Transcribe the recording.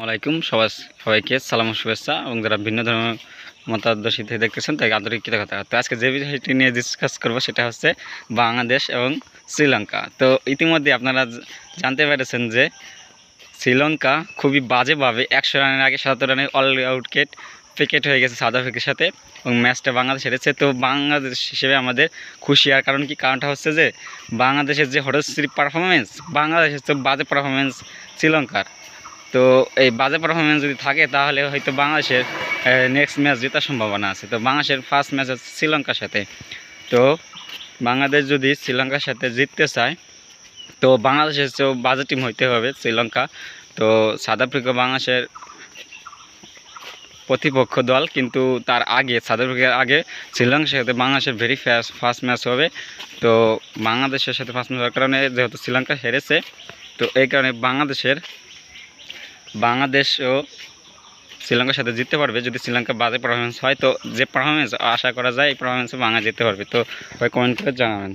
ওয়ালাইকুম সবাইকে সালাম ও শুভেচ্ছা এবং যারা ভিন্ন ধর্মের মতাদর্শী থেকে দেখতেছেন তাই আন্তরিক কৃতজ্ঞতা। তো আজকে যে বিষয়টি নিয়ে ডিসকাস করব সেটা হচ্ছে বাংলাদেশ এবং শ্রীলঙ্কা। তো ইতিমধ্যে আপনারা জানতে পেরেছেন যে শ্রীলঙ্কা খুবই বাজেভাবে 100 রানের আগে 77 রানের অল আউট উইকেট হয়ে গেছে সাউথ আফ্রিকার সাথে এবং ম্যাচটা বাংলাদেশ হেরেছে। তো বাংলাদেশ হিসেবে আমাদের খুশি, আর কারণ কি, কারণটা হচ্ছে যে বাংলাদেশের যে হঠশ্রী পারফরমেন্স, বাংলাদেশের তো বাজে পারফরমেন্স শ্রীলঙ্কার। তো এই বাজে পারফরমেন্স যদি থাকে তাহলে হয়তো বাংলাদেশের নেক্সট ম্যাচ জেতার সম্ভাবনা আছে। তো বাংলাদেশের ফার্স্ট ম্যাচ হচ্ছে শ্রীলঙ্কার সাথে। তো বাংলাদেশ যদি শ্রীলঙ্কার সাথে জিততে চায় তো বাংলাদেশের চেয়েও বাজে টিম হইতে হবে শ্রীলঙ্কা। তো সাউথ আফ্রিকা বাংলাদেশের প্রতিপক্ষ দল, কিন্তু তার আগে সাউথ আফ্রিকার আগে শ্রীলঙ্কার সাথে বাংলাদেশের ফার্স্ট ম্যাচ হবে। তো বাংলাদেশের সাথে ফার্স্ট ম্যাচ হওয়ার কারণে যেহেতু শ্রীলঙ্কা হেরেছে, তো এই কারণে বাংলাদেশও শ্রীলঙ্কার সাথে জিততে পারবে যদি শ্রীলঙ্কা বাজে পারফরমেন্স হয়। তো যে পারফরমেন্স আশা করা যায় এই পারফরমেন্সে বাংলা জিততে পারবে। তো ভাই কমেন্ট করে জানাবেন।